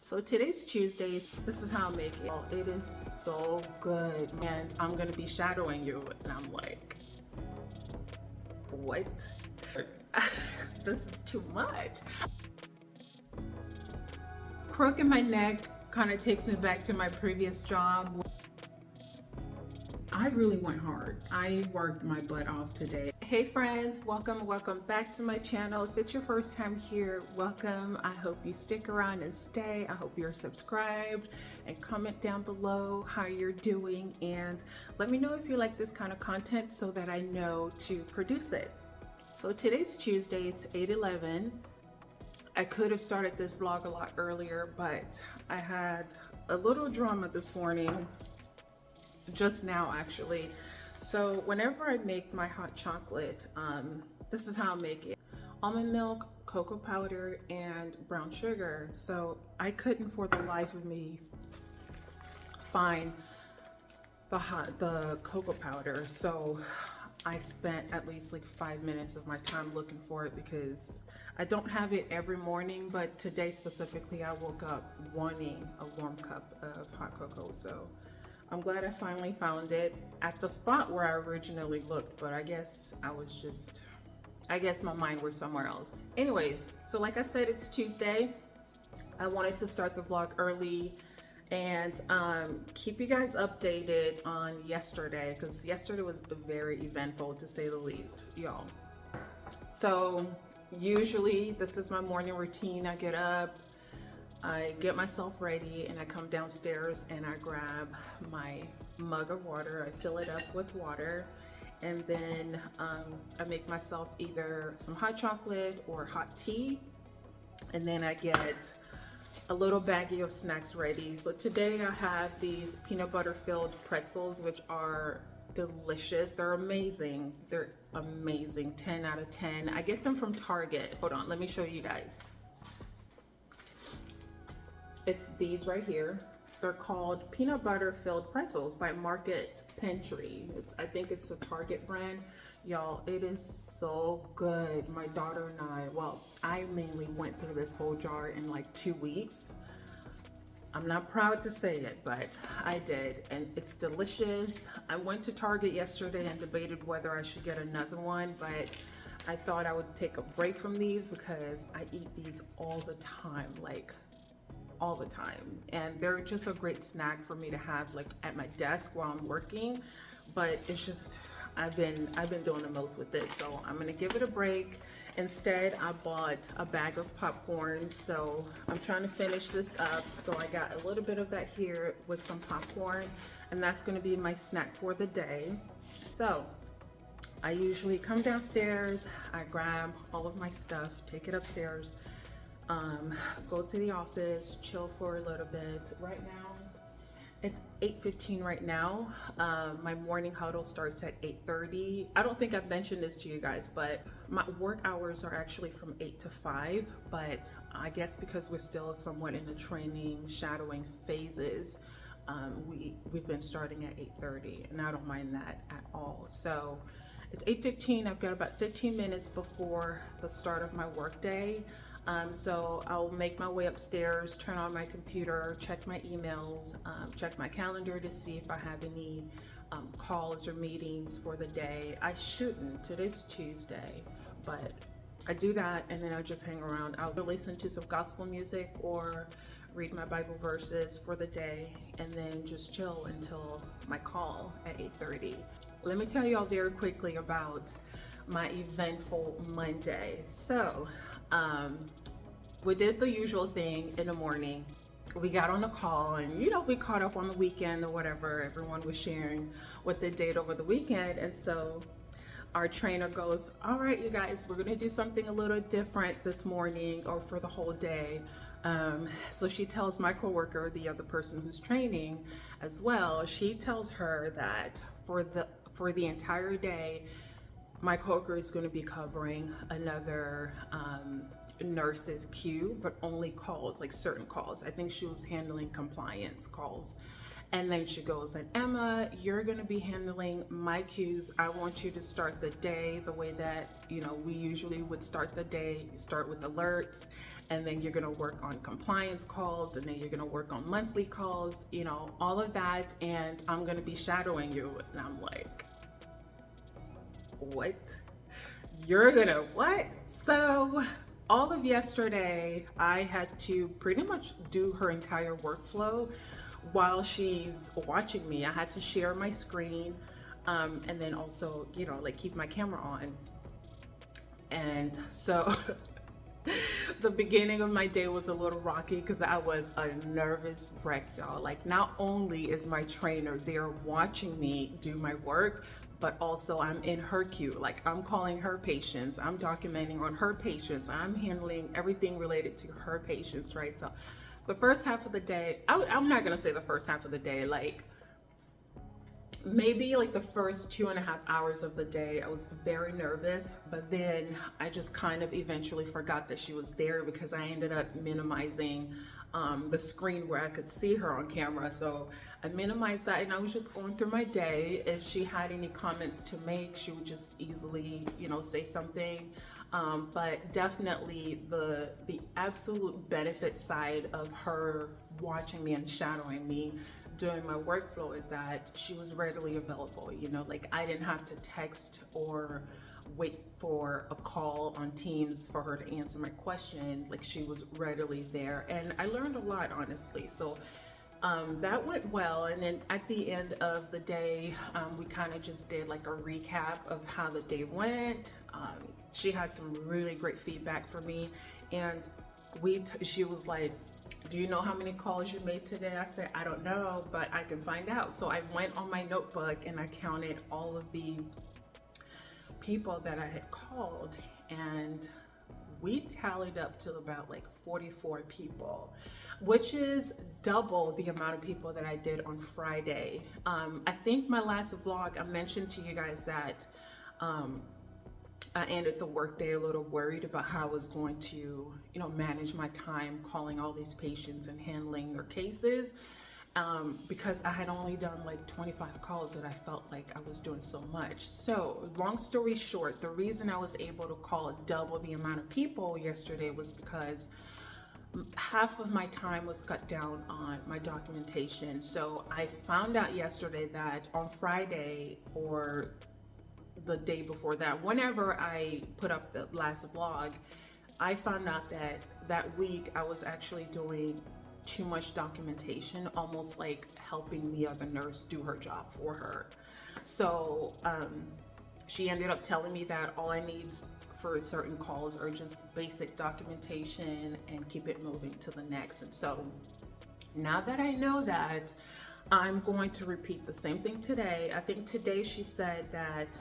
So today's Tuesday. This is how I make it. Oh, it is so good. And I'm gonna be shadowing you and I'm like, what? This is too much. Crook in my neck kind of takes me back to my previous job. I really went hard. I worked my butt off today. Hey friends, welcome back to my channel. If it's your first time here, welcome. I hope you stick around and stay. I hope you're subscribed, and comment down below how you're doing, and let me know if you like this kind of content so that I know to produce it. So today's Tuesday, it's 8/11. I could have started this vlog a lot earlier, but I had a little drama this morning, just now actually. So whenever I make my hot chocolate, this is how I make it: almond milk, cocoa powder, and brown sugar. So I couldn't for the life of me find the cocoa powder, so I spent at least like 5 minutes of my time looking for it because I don't have it every morning, but today specifically I woke up wanting a warm cup of hot cocoa. So I'm glad I finally found it at the spot where I originally looked, but I guess my mind was somewhere else. Anyways, so like I said, it's Tuesday. I wanted to start the vlog early and keep you guys updated on yesterday, because yesterday was very eventful to say the least, y'all. So usually this is my morning routine. I get up, I get myself ready, and I come downstairs and I grab my mug of water. I fill it up with water, and then I make myself either some hot chocolate or hot tea, and then I get a little baggie of snacks ready. So today I have these peanut butter filled pretzels, which are delicious. They're amazing. They're amazing. 10 out of 10. I get them from Target. Hold on, let me show you guys. It's these right here. They're called peanut butter filled pretzels by Market Pantry. I think it's a Target brand. Y'all, it is so good. My daughter and I mainly went through this whole jar in like 2 weeks. I'm not proud to say it, but I did, and it's delicious. I went to Target yesterday and debated whether I should get another one, but I thought I would take a break from these because I eat these all the time, like all the time, and they're just a great snack for me to have like at my desk while I'm working. But it's just I've been doing the most with this, so I'm gonna give it a break. Instead, I bought a bag of popcorn, so I'm trying to finish this up. So I got a little bit of that here with some popcorn, and that's gonna be my snack for the day. So I usually come downstairs, I grab all of my stuff, take it upstairs, go to the office, chill for a little bit. Right now, it's 8:15 right now. My morning huddle starts at 8:30. I don't think I've mentioned this to you guys, but my work hours are actually from 8 to 5, but I guess because we're still somewhat in the training, shadowing phases, we've been starting at 8:30, and I don't mind that at all. So it's 8:15. I've got about 15 minutes before the start of my work day. So I'll make my way upstairs, turn on my computer, check my emails, check my calendar to see if I have any calls or meetings for the day. I shouldn't, today's Tuesday, but I do that, and then I just hang around. I'll listen to some gospel music or read my Bible verses for the day, and then just chill until my call at 8:30. Let me tell y'all very quickly about my eventful Monday. So we did the usual thing in the morning. We got on the call, and we caught up on the weekend or whatever. Everyone was sharing what they did over the weekend, and so our trainer goes, all right, you guys, we're gonna do something a little different this morning or for the whole day. So she tells my coworker, the other person who's training as well, she tells her that for the entire day, my coworker is going to be covering another nurse's queue, but only calls, like certain calls. I think she was handling compliance calls. And then she goes, and Emma, you're going to be handling my queues. I want you to start the day the way that we usually would start the day. You start with alerts, and then you're gonna work on compliance calls, and then you're gonna work on monthly calls, you know, all of that, and I'm gonna be shadowing you. And I'm like, what? You're gonna what? So all of yesterday, I had to pretty much do her entire workflow while she's watching me. I had to share my screen, and then also, you know, like keep my camera on. And so the beginning of my day was a little rocky because I was a nervous wreck, y'all. Like, not only is my trainer there watching me do my work, but also I'm in her queue. Like, I'm calling her patients, I'm documenting on her patients, I'm handling everything related to her patients, right? So the first half of the day, I'm not gonna say the first half of the day, like maybe like the first 2.5 hours of the day, I was very nervous, but then I just kind of eventually forgot that she was there because I ended up minimizing the screen where I could see her on camera. So I minimized that, and I was just going through my day. If she had any comments to make, she would just easily, you know, say something. But definitely the absolute benefit side of her watching me and shadowing me during my workflow is that she was readily available. You know, like I didn't have to text or wait for a call on Teams for her to answer my question. Like, she was readily there, and I learned a lot, honestly. So that went well. And then at the end of the day, we kind of just did like a recap of how the day went. She had some really great feedback for me, and she was like, do you know how many calls you made today? I said, I don't know, but I can find out. So I went on my notebook and I counted all of the people that I had called, and we tallied up to about like 44 people, which is double the amount of people that I did on Friday. I think my last vlog, I mentioned to you guys that I ended the workday a little worried about how I was going to, you know, manage my time calling all these patients and handling their cases, because I had only done like 25 calls that I felt like I was doing so much. So long story short, the reason I was able to call double the amount of people yesterday was because half of my time was cut down on my documentation. So I found out yesterday that on Friday, or the day before that, whenever I put up the last vlog, I found out that that week I was actually doing too much documentation, almost like helping the other nurse do her job for her. So she ended up telling me that all I need for certain calls are just basic documentation and keep it moving to the next. And so now that I know that, I'm going to repeat the same thing today. I think today she said that,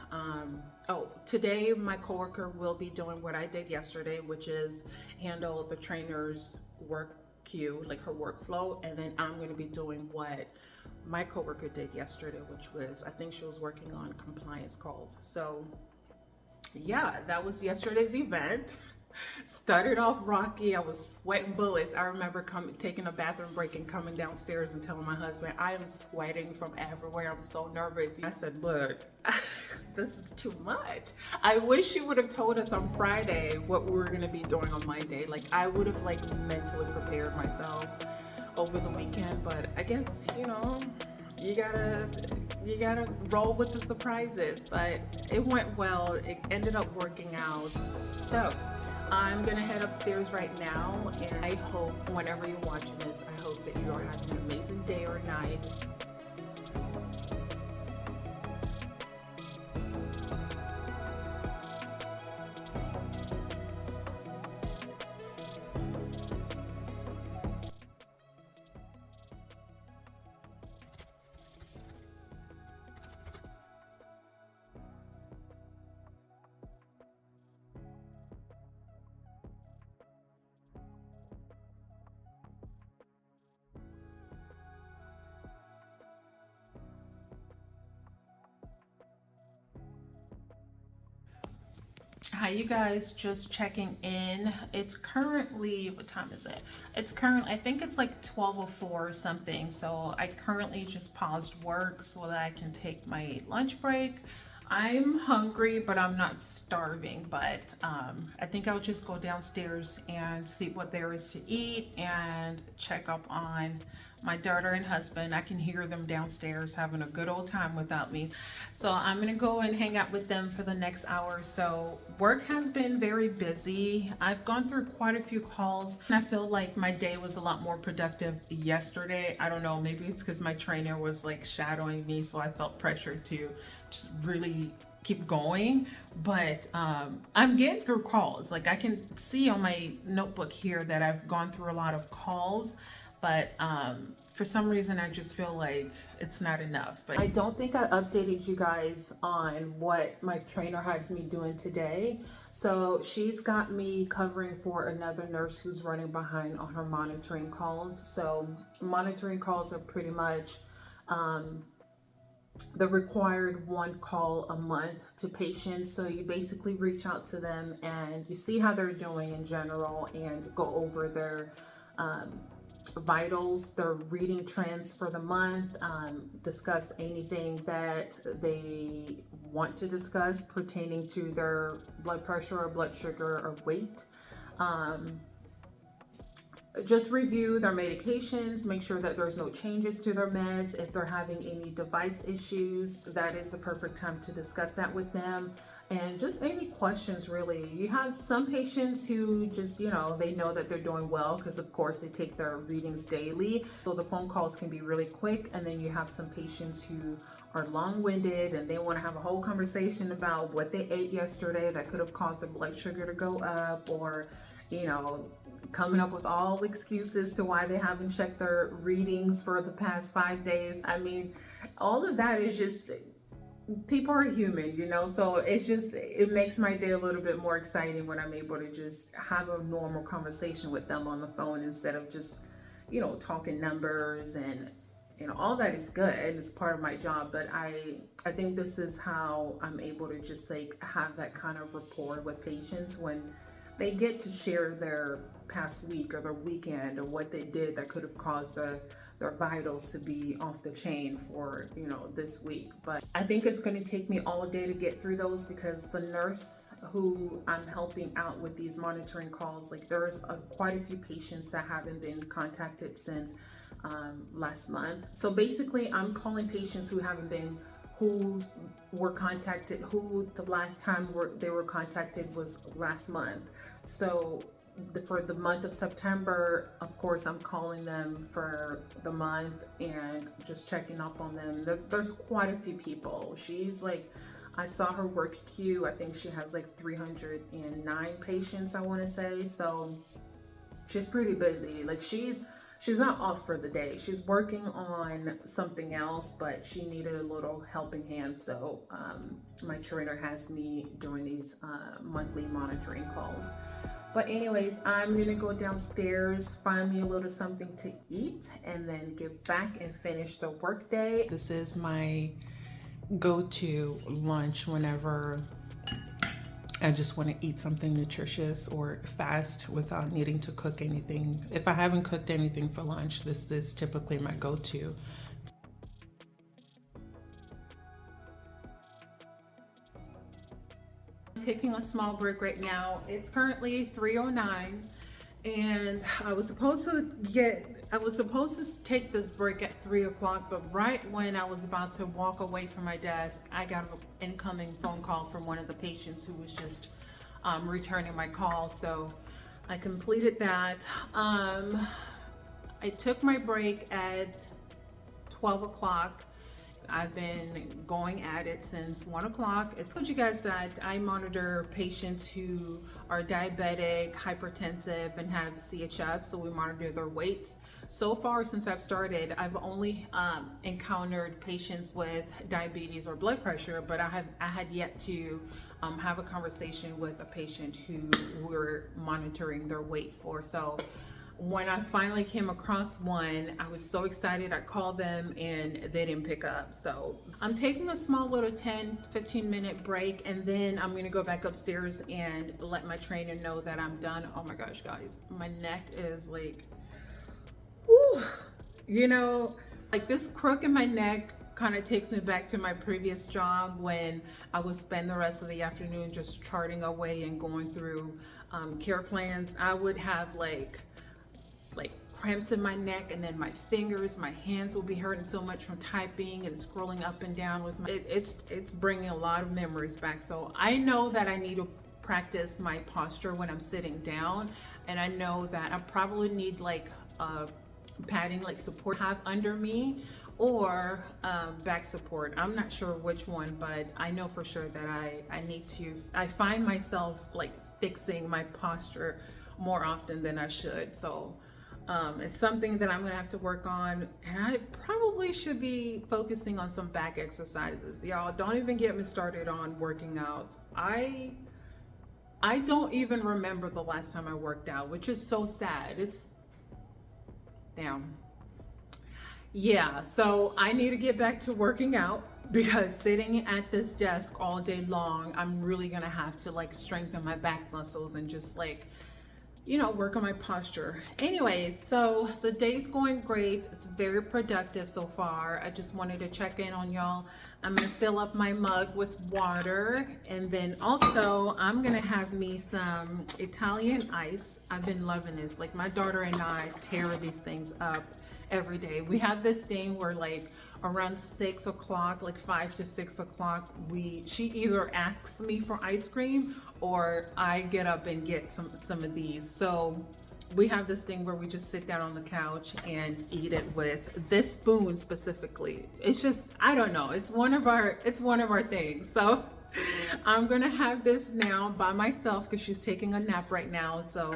today my coworker will be doing what I did yesterday, which is handle the trainer's work queue, like her workflow. And then I'm going to be doing what my coworker did yesterday, which was, I think she was working on compliance calls. So yeah, that was yesterday's event. Started off rocky. I was sweating bullets. I remember taking a bathroom break and coming downstairs and telling my husband, I am sweating from everywhere. I'm so nervous. I said, look, this is too much. I wish you would have told us on Friday what we were going to be doing on Monday. Like, I would have like mentally prepared myself over the weekend, but I guess, you know, you gotta roll with the surprises. But it went well. It ended up working out. So I'm gonna head upstairs right now, and I hope whenever you're watching this, I hope that you are having an amazing day or night. Hi, you guys, just checking in. It's currently, what time is it? It's currently, I think it's like 12:04 or something. So I currently just paused work so that I can take my lunch break. I'm hungry, but I'm not starving. But I think I'll just go downstairs and see what there is to eat and check up on my daughter and husband. I can hear them downstairs having a good old time without me. So I'm gonna go and hang out with them for the next hour or so. Work has been very busy. I've gone through quite a few calls, and I feel like my day was a lot more productive yesterday. I don't know, maybe it's because my trainer was like shadowing me, so I felt pressure to just really keep going. But I'm getting through calls. Like I can see on my notebook here that I've gone through a lot of calls, but for some reason I just feel like it's not enough. But I don't think I updated you guys on what my trainer has me doing today. So she's got me covering for another nurse who's running behind on her monitoring calls. So monitoring calls are pretty much the required one call a month to patients. So you basically reach out to them and you see how they're doing in general and go over their vitals, their reading trends for the month, discuss anything that they want to discuss pertaining to their blood pressure or blood sugar or weight. Just review their medications, make sure that there's no changes to their meds. If they're having any device issues, that is the perfect time to discuss that with them. And just any questions, really. You have some patients who just, they know that they're doing well because, of course, they take their readings daily. So the phone calls can be really quick. And then you have some patients who are long-winded and they want to have a whole conversation about what they ate yesterday that could have caused their blood sugar to go up, or coming up with all excuses to why they haven't checked their readings for the past 5 days. I mean, all of that is just, people are human, so it makes my day a little bit more exciting when I'm able to just have a normal conversation with them on the phone instead of just, talking numbers. And all that is good. It's part of my job, but I think this is how I'm able to just like have that kind of rapport with patients when they get to share their past week or their weekend or what they did that could have caused their vitals to be off the chain for this week. But I think it's going to take me all day to get through those because the nurse who I'm helping out with these monitoring calls, like there's quite a few patients that haven't been contacted since last month. So basically I'm calling patients who were contacted, who the last time they were contacted was last month. So for the month of September, of course, I'm calling them for the month and just checking up on them. There's quite a few people. She's like, I saw her work queue. I think she has like 309 patients, I want to say. So she's pretty busy. Like she's not off for the day. She's working on something else, but she needed a little helping hand. So my trainer has me doing these monthly monitoring calls. But anyways, I'm gonna go downstairs, find me a little something to eat, and then get back and finish the workday. This is my go-to lunch whenever I just want to eat something nutritious or fast without needing to cook anything. If I haven't cooked anything for lunch, this is typically my go-to. I'm taking a small break right now. It's currently 3:09 and I was supposed to take this break at 3 o'clock, but right when I was about to walk away from my desk, I got an incoming phone call from one of the patients who was just returning my call. So I completed that. I took my break at 12 o'clock. I've been going at it since 1 o'clock. I told you guys that I monitor patients who are diabetic, hypertensive, and have CHF, so we monitor their weights. So far, since I've started, I've only encountered patients with diabetes or blood pressure, but I had yet to have a conversation with a patient who we're monitoring their weight for. So when I finally came across one, I was so excited. I called them and they didn't pick up. So I'm taking a small little 10-15 minute break, and then I'm gonna go back upstairs and let my trainer know that I'm done. Oh my gosh, guys, my neck is like, whew, like this crook in my neck kind of takes me back to my previous job when I would spend the rest of the afternoon just charting away and going through care plans. I would have like cramps in my neck, and then my fingers, my hands will be hurting so much from typing and scrolling up and down with my, it's bringing a lot of memories back. So I know that I need to practice my posture when I'm sitting down, and I know that I probably need like padding, like support have under me, or back support. I'm not sure which one, but I know for sure that I find myself like fixing my posture more often than I should. So it's something that I'm gonna have to work on, and I probably should be focusing on some back exercises. Y'all, don't even get me started on working out. I don't even remember the last time I worked out, which is so sad. It's damn. Yeah, so I need to get back to working out, because sitting at this desk all day long, I'm really gonna have to like strengthen my back muscles and just like, you know, work on my posture. Anyways, so the day's going great. It's very productive so far. I just wanted to check in on y'all. I'm gonna fill up my mug with water, and then also I'm gonna have me some Italian ice. I've been loving this. Like, my daughter and I tear these things up every day. We have this thing where like around 6 o'clock, like 5 to 6 o'clock, she either asks me for ice cream or I get up and get some of these. So we have this thing where we just sit down on the couch and eat it with this spoon specifically. It's just, I don't know, it's one of our things. So I'm gonna have this now by myself because she's taking a nap right now. So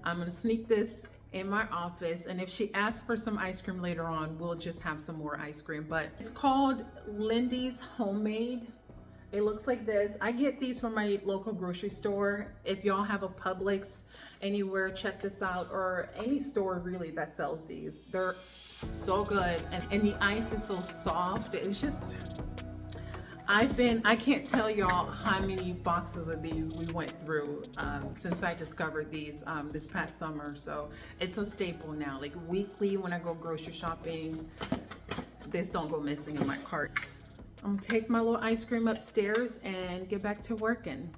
I'm gonna sneak this in my office, and if she asks for some ice cream later on, we'll just have some more ice cream. But it's called Lindy's Homemade. It looks like this. I get these from my local grocery store. If y'all have a Publix anywhere, check this out, or any store really that sells these. They're so good, and the ice is so soft. It's just, I can't tell y'all how many boxes of these we went through since I discovered these this past summer. So it's a staple now. Like, weekly when I go grocery shopping, this don't go missing in my cart. I'm gonna take my little ice cream upstairs and get back to working.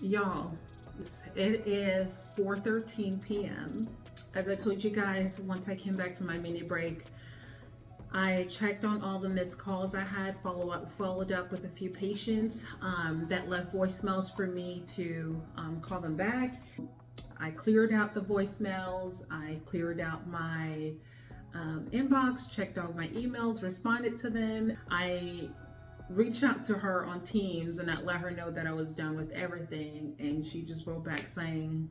Y'all, it is 4:13 p.m. As I told you guys, once I came back from my mini break, I checked on all the missed calls I had, followed up with a few patients that left voicemails for me to call them back. I cleared out the voicemails, I cleared out my inbox, checked all my emails, responded to them. I reached out to her on Teams and I let her know that I was done with everything, and she just wrote back saying,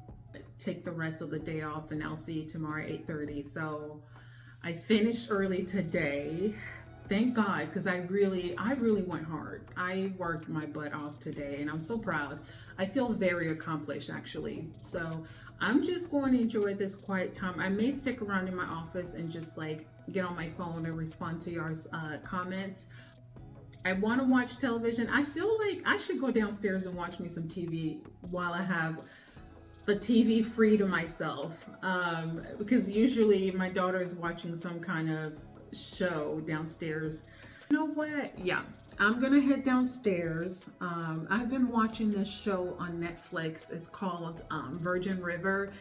take the rest of the day off and I'll see you tomorrow at 8:30. So I finished early today, thank God, because I really went hard. I worked my butt off today and I'm so proud. I feel very accomplished actually. So I'm just going to enjoy this quiet time. I may stick around in my office and just like get on my phone and respond to your comments. I want to watch television. I feel like I should go downstairs and watch me some TV while I have the TV free to myself, because usually my daughter is watching some kind of show downstairs. You know what? Yeah, I'm gonna head downstairs. I've been watching this show on Netflix. It's called Virgin River.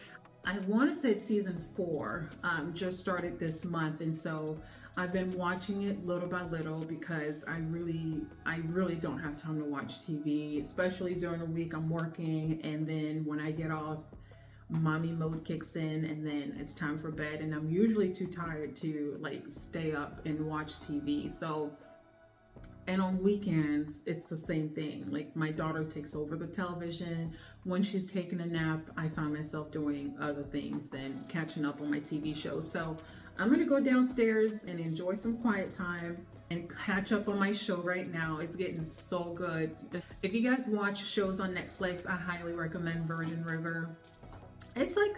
I want to say it's season 4, just started this month, and so I've been watching it little by little because I really don't have time to watch TV, especially during the week. I'm working, and then when I get off, mommy mode kicks in, and then it's time for bed, and I'm usually too tired to like stay up and watch TV. So, and on weekends, it's the same thing. Like, my daughter takes over the television. When she's taking a nap, I find myself doing other things than catching up on my TV shows. So I'm gonna go downstairs and enjoy some quiet time and catch up on my show right now. It's getting so good. If you guys watch shows on Netflix, I highly recommend Virgin River. It's like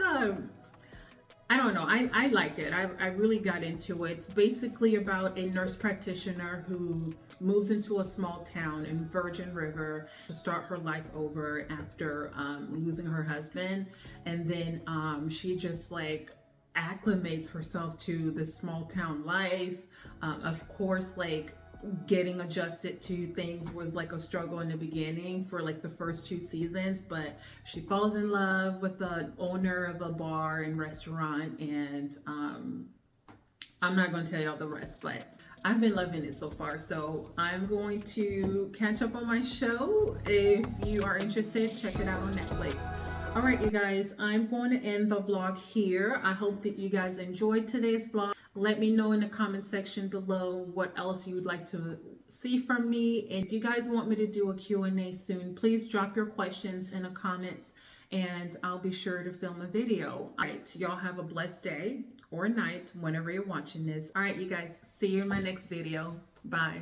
I don't know. I like it. I really got into it. It's basically about a nurse practitioner who moves into a small town in Virgin River to start her life over after losing her husband. And then she just like acclimates herself to this small town life. Of course, like getting adjusted to things was like a struggle in the beginning for like the first 2 seasons, but she falls in love with the owner of a bar and restaurant, and I'm not going to tell you all the rest, but I've been loving it so far. So I'm going to catch up on my show. If you are interested, check it out on Netflix. All right, you guys, I'm going to end the vlog here. I hope that you guys enjoyed today's vlog. Let me know in the comment section below what else you would like to see from me. And if you guys want me to do a Q&A soon, please drop your questions in the comments and I'll be sure to film a video. All right, y'all have a blessed day or night whenever you're watching this. All right, you guys, see you in my next video. Bye.